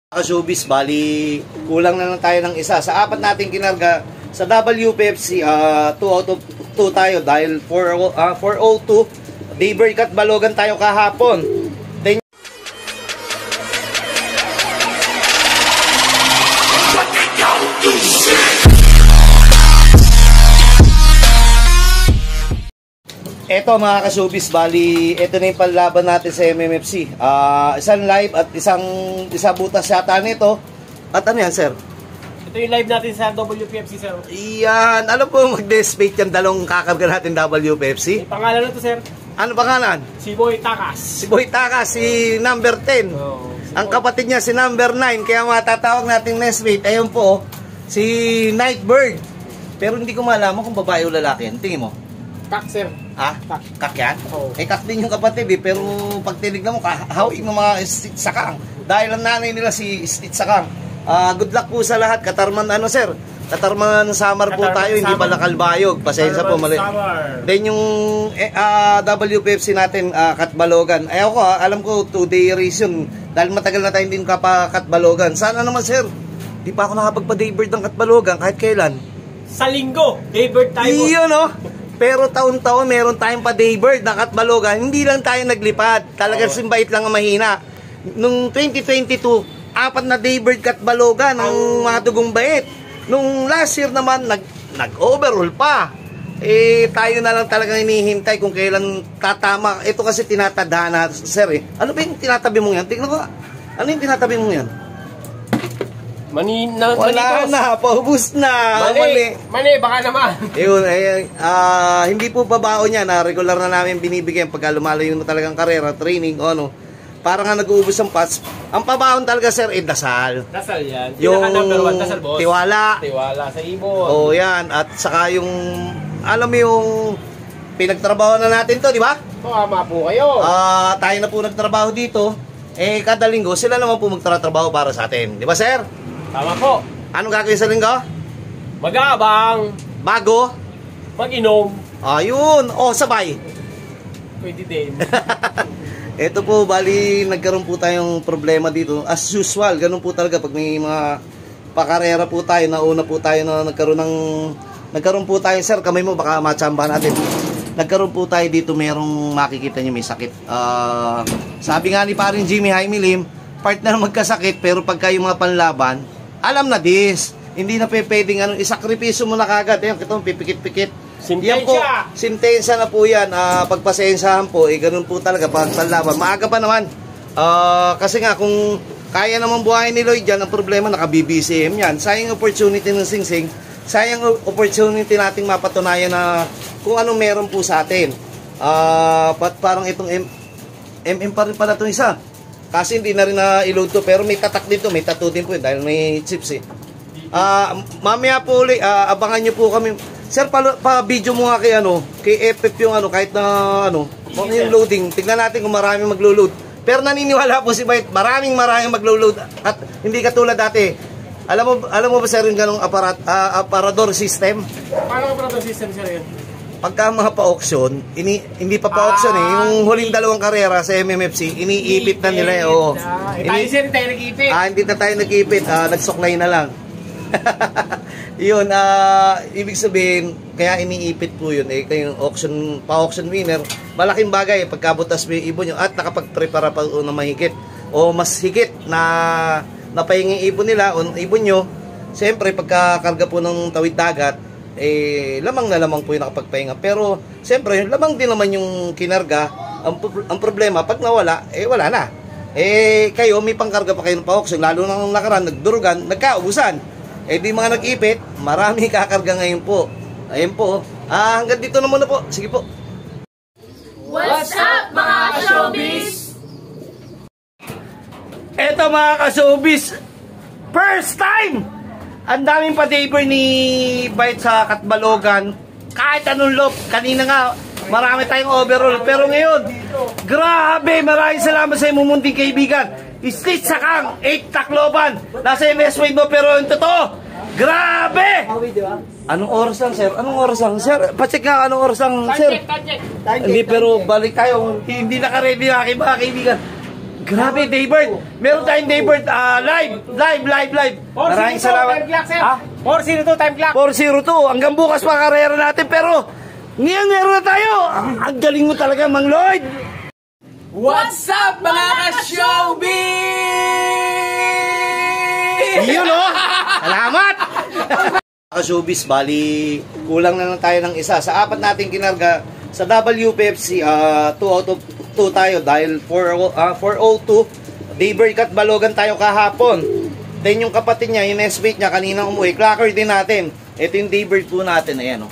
Showbiz, bali kulang na lang tayo ng isa. Sa apat nating kinarga sa WPFC, 2 out of 2 tayo dahil 402 Daybreak at Balogan tayo kahapon. Then, eto mga ka-showbiz, bali ito na yung panlaban natin sa MMFC. Isang live at isa butas yata nito. At ano yan, sir? Ito yung live natin sa WPFC, sir. Iyan, alam po mag-despate yung dalawang kakarga natin WPFC. May pangalan na to, sir. Ano pangalan? Si Boy Takas. Si Boy Takas, si number 10. Oh, Ang kapatid niya si number 9, kaya matatawag natin nestmate. Ayun po, si Nightbird. Pero hindi ko malaman kung babae o lalaki. Tingin mo? Kak, sir. Ha? Kak yan? Oo. Eh, kak din yung kapatid eh. Pero pag tinignan mo, kahawig ng mga Stitch Sakang. Dahil ang nanay nila si Stitch Sakang. Good luck po sa lahat. Katarman ano, sir? Katarman Samar po tayo, hindi pala Kalbayog. Pasensya po, mali. Then yung WPFC natin, Katbalogan. Ay ako, alam ko 2-day race yun. Dahil matagal na tayo din Katbalogan. Sana naman, sir. Di pa ako nakapagpa-daybird ng Katbalogan kahit kailan. Sa linggo, daybird tayo. Iyon, no? Pero taon-taon meron tayong pa daybird na Katbalogan, hindi lang tayo naglipad. Talagang simbait lang ang mahina. Nung 2022, 4 na daybird Katbalogan ang mga dugong bait. Nung last year naman, nag-overall pa. Eh, tayo na lang talagang hinihintay kung kailan tatama. Ito kasi tinatadhana, sir eh. Ano ba yung tinatabi mo yan? Tingnan ko, ano yung tinatabi mo yan? Wala na, paubos na. Mali, baka naman. Yun, hindi po babaon niya na regular na namin binibigyan pagka lumalayo na talagang karera, training o ano. Para nga nag-uubos ang pads. Ang pabaon talaga, sir, dasal. Dasal yan. Yung number 1, dasal, boss. Tiwala. Tiwala sa ibon. Oo, yan. At saka yung, alam mo yung pinagtrabaho na natin to, di ba? Tama po kayo. Tayo na po nagtrabaho dito. Eh, kada linggo, sila naman po magtrabaho para sa atin. Di ba, sir? Tama po. Anong gagawin sa linggo? Mag-aabang. Bago? Mag-inom. Ayun. Sabay. Pwede din. Ito po, bali, nagkaroon po tayong problema dito. As usual, ganun po talaga pag may mga pakarera po tayo, nauna po tayo na nagkaroon po tayo, sir, kamay mo, baka matsamba natin. Nagkaroon po tayo dito, merong makikita nyo may sakit. Sabi nga ni paring Jimmy Jaime Lim, partner magkasakit, pero pagka yung mga panlaban, alam na this. Hindi na pwedeng isakripiso mo na kagad. Yan, kitong pipikit-pikit. Sintensya! Sintensya na po yan. Pagpasensahan po, ganun po talaga pag panlaban. Maaga pa naman. Kasi nga, kung kaya naman buhayin ni Lloyd yan, ang problema, naka-BBCM yan. Sayang opportunity ng Sing Sing. Sayang opportunity nating mapatunayan na kung anong meron po sa atin. Parang itong MM pa rin pala itong isa. Kasi hindi na rin na-load to. Pero may tatak dito, may tattoo din po yun dahil may chips eh. Mamaya po ulit, abangan nyo po kami. Sir, pa-video mo nga kay FF yung kahit na yung loading. Tignan natin kung marami maglo-load. Pero naniniwala po si Bait, maraming maglo-load at hindi katulad dati. Alam mo ba sir yung ganong aparador system? Paano aparador system, sir, yun? Pagka mga pa-auction, hindi pa pa-auction yung huling dalawang karera sa MMFC, iniipit na nila tayo sir, tayo nag-ipit. Hindi na tayo nag-ipit, nagsuklay na lang. Yun, ibig sabihin, kaya iniipit po yun, kayong auction, pa-auction winner, malaking bagay pagkabutas mo yung ibon nyo at nakapag-prepara pa na mahigit o mas higit na napahinging ibon nila o ibon nyo. Siyempre, pagkakarga po ng tawid dagat, lamang na lamang po yung nakapagpahinga. Pero, siyempre, lamang din naman yung kinarga. Ang problema, pag nawala, wala na. Kayo, may pangkarga pa kayo ng pa-auction, lalo na nung nakaraan, nagdurugan, nagkaubusan. Di mga nag-ipit, marami kakarga ngayon po. Ayun po. Hanggang dito na muna po. Sige po. What's up mga ka-showbiz? Eto mga ka-showbiz, first time! Ang daming pa-daybird ni Bait sa Katbalogan. Kahit anong loop, kanina nga, marami tayong overall. Pero ngayon, grabe, maraming salamat sa imumunting kaibigan. Stitch Sakang, 8 Tacloban. Nasa MS Wade mo, pero yung totoo, grabe! Anong oras lang, sir? Anong oras lang, sir? Pacheck nga, anong oras lang, sir? Hindi, pero balik tayo. Hindi naka-ready na aking mga kaibigan. Grabe, Daybird. Meron tayong Daybird. Live. Maraming salamat. Time clock, sir. Ha? 402 time clock. 402. Hanggang bukas pa karera natin. Pero, ngayon meron na tayo. Ang galing mo talaga, Mang Lloyd. What's up mga ka-showbiz? Yun o. Salamat. Ka-showbiz, bali, kulang na lang tayo ng isa. Sa apat natin kinarga, sa WPFC, 2 out of 2 tayo dahil 402. Daybird at Balogan tayo kahapon. Then yung kapatid niya, yung nestmate niya, kanina umuwi. Clacker din natin. Ito yung Daybird po natin. Ayan o.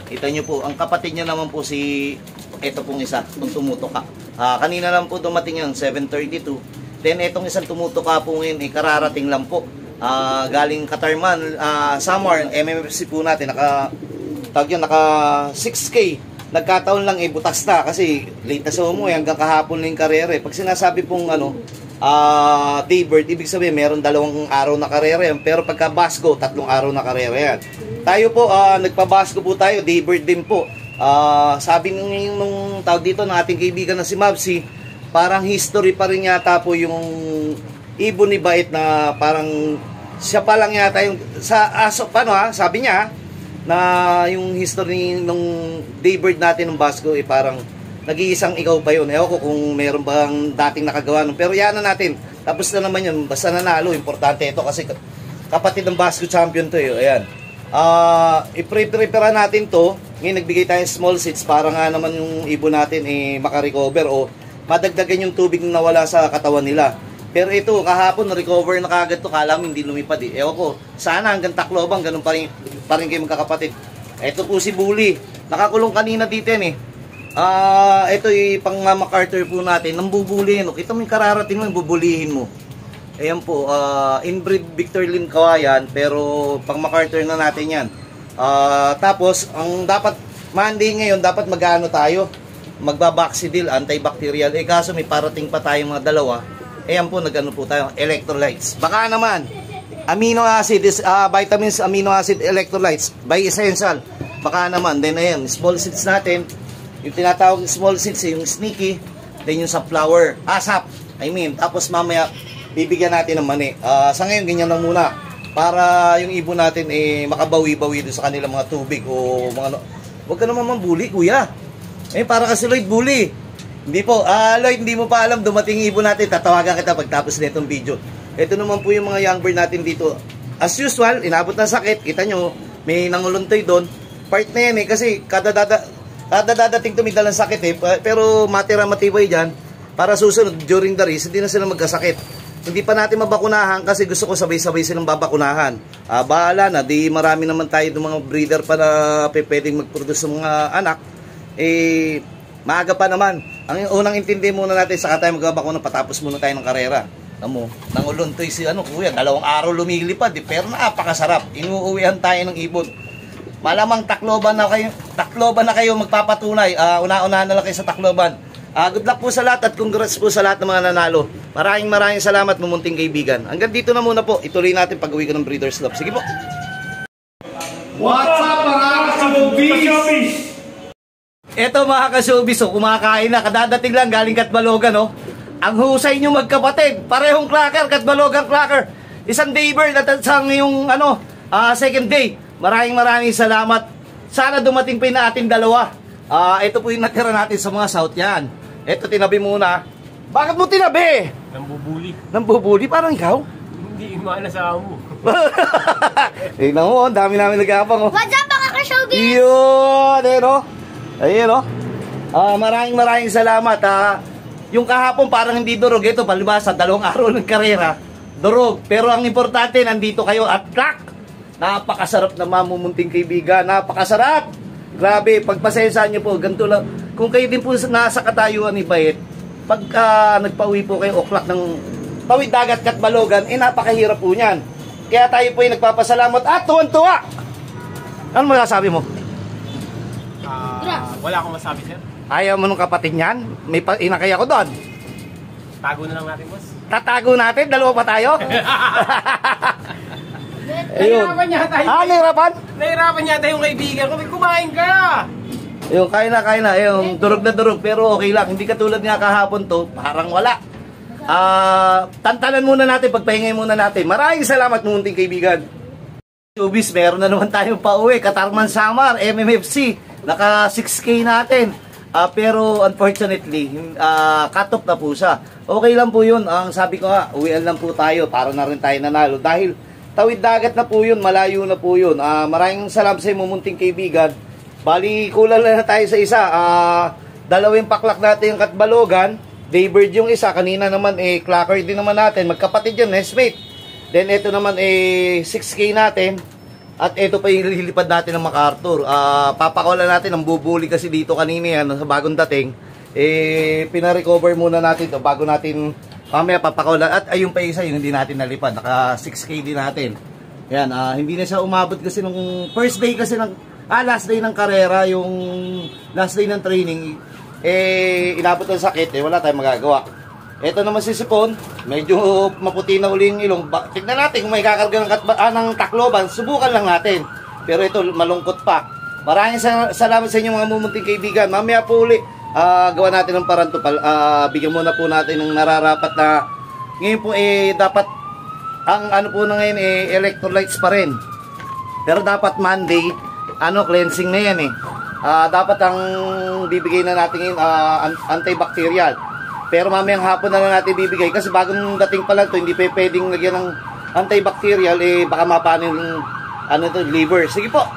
Kita nyo po, ang kapatid niya naman po si, ito pong isa, itong tumutuka. Kanina lang po dumating yun, 7:32. Then itong isang tumutuka po ngayon, kararating lang po. Galing Katarman, Samar, MMFC po natin, naka 6K. Nagkataon lang butas na kasi late na sa umuwi hanggang kahapon na yung karere. Pag sinasabi pong Daybird, ibig sabihin meron 2 araw na karere yan. Pero pagka Basco, 3 araw na karere yan. Tayo po, nagpa-Basco po tayo, Daybird din po. Sabi nung tawag dito ng ating kaibigan na si Mavsi, parang history pa rin yata po yung ibon ni Bait na parang siya pa lang yata yung sabi niya na yung history nung Daybird natin ng Basco parang nag-iisang ikaw pa yun. Ewan ko kung meron bang dating nakagawa nun. Pero yan na natin. Tapos na naman yun. Basta nanalo. Importante ito kasi kapatid ng Basco champion to yun. Ayan. I-prepare natin to. Ngayon nagbigay tayo small seeds para nga naman yung ibon natin makarecover o madagdagan yung tubig na nawala sa katawan nila. Pero ito, kahapon, recover na kagad to. Kala mo hindi lumipad Ewan ko, sana hanggang Tacloban, ganun pa rin kayo magkakapatid. Ito po si Bully. Nakakulong kanina dito yan ito yung pang MacArthur po natin. Nambubulihin. Kita mo yung kararating mo, bubulihin mo. Ayan po, inbreed Victor Lynn Kawayan, pero pang MacArthur na natin yan. Tapos, ang dapat, Monday ngayon, dapat mag-ano tayo? Magbabaxidil, antibacterial. Kaso may parating pa tayong mga dalawa. Ayan po, nag-ano po tayo, electrolytes. Baka naman, amino acid, vitamins, amino acid, electrolytes, by essential. Baka naman, then ayan, small seeds natin. Yung tinatawag small seeds, yung sneaky, then yung sunflower, asap, tapos mamaya, bibigyan natin ng mani. Sa ngayon, ganyan lang muna. Para yung ibon natin, makabawi-bawi doon sa kanilang mga tubig o mga, huwag ka naman mambuli, kuya. Para kasi Lloyd, bully. Hindi po, Lloyd, hindi mo pa alam, dumating ibon natin, tatawagan kita pagtapos na itong video. Ito naman po yung mga young bird natin dito. As usual, inabot ng sakit, kita nyo, may nanguluntoy doon. Part na yan kasi kada dadating tumidal ng sakit pero matira matibay dyan, para susunod, during the race, hindi na sila magkasakit. Hindi pa natin mabakunahan kasi gusto ko sabay-sabay silang babakunahan. Bahala na, di marami naman tayo ng mga breeder pa na pwedeng mag-produce ng mga anak. Maaga pa naman. Ang unang intindi muna natin, saka tayo magbabakuna, patapos muna tayo ng karera. Alam mo, nanguluntoy si kuya, 2 araw lumilipad, pero napakasarap. Inuuwihan tayo ng ibon. Malamang Tacloban na kayo magpapatunay. Una-una na lang kayo sa Tacloban. Good luck po sa lahat at congrats po sa lahat ng mga nanalo. Maraming salamat, mumunting kaibigan. Hanggang dito na muna po. Ituloy natin pag-uwi ko ng Breeders Love. Sige po. What's up mga ka-showbiz? Ito mga ka-showbiz, kumakain na. Kadadating lang galing Katbalogan. Ang husay nyo magkapatid. Parehong clacker, Katbalogan clacker. Isang Daybird at isang yung second day. Maraming salamat. Sana dumating pa yung ating dalawa. Ito po yung natira natin sa mga south yan. Ito tinabi muna. Bakit mo tinabi? Nambubuli? Parang ikaw? Hindi imana sa amo. Tignan mo, dami namin nag-aapang. What's up mga ka-showbiz? Yun, ayun maraming salamat. Yung kahapon parang hindi durog. Ito palibasa, 2 araw ng karera. Durog. Pero ang importante, nandito kayo at crack. Napakasarap na mamumunting kaibigan. Napakasarap. Grabe, pagpasensyahan nyo po, ganito lang. Kung kayo din po nasa katayuan ni Bait, pag nagpauwi po kayo o'clock ng Tawid Dagat Katbalogan, napakahirap po niyan. Kaya tayo po ay nagpapasalamat at tuwan-tuwa. Ano masasabi mo? Wala akong masabi, sir. Ayaw mo nung kapatid niyan? May inakaya ko doon. Tago na lang natin, boss. Tatago natin? 2 pa tayo? Nahirapan yata yung... Nahirapan? Nahirapan yata yung kaibigan ko. Kumain ka! Kain na. Durog na durog. Pero okay lang. Hindi katulad nga kahapon to. Parang wala. Tantanan muna natin, pagpahingay muna natin. Maraming salamat munting kaibigan. Showbiz, meron na naman tayong pauwi. Katarman Samar, MMFC. Naka 6K natin. Pero unfortunately, cut off na po siya. Okay lang po yun. Ang sabi ko nga, uwian lang po tayo para na rin tayo nanalo. Dahil tawid dagat na po yun, malayo na po yun. Maraming salamat sa inyo munting kaibigan. Bali, kulang na tayo sa isa. Dalawang paklak natin yung Katbalogan. Daybird yung isa. Kanina naman, Clacker din naman natin. Magkapatid yun, nestmate. Then, ito naman, 6K natin. At ito pa yung lilipad natin ng MacArthur. Papakawalan natin. Ang bubuli kasi dito kanina yan, sa bagong dating. Pina-recover muna natin to bago natin mamaya papakawalan. At ayun pa isa, yung hindi natin nalipad. Naka 6K din natin. Yan, hindi na siya umabot kasi nung first day kasi ng, last day ng karera, yung last day ng training, inabot ng sakit, wala tayong magagawa. Ito naman si Sipon, medyo maputi na uli yung ilong. Tignan natin kung may kakarga ng Tacloban, subukan lang natin. Pero ito, malungkot pa. Maraming salamat sa inyo mga mumunting kaibigan. Mamaya po uli, gawa natin ng parantupal. Bigyan muna po natin ng nararapat na, ngayon po dapat, ang ano po na ngayon electrolytes pa rin. Pero dapat Monday, cleansing na yan dapat ang bibigay na natin yung antibacterial. Pero mamayang hapon na lang natin bibigay kasi bagong dating pa lang to, hindi pa pwedeng lagyan ng antibacterial, baka mapano yung liver. Sige po.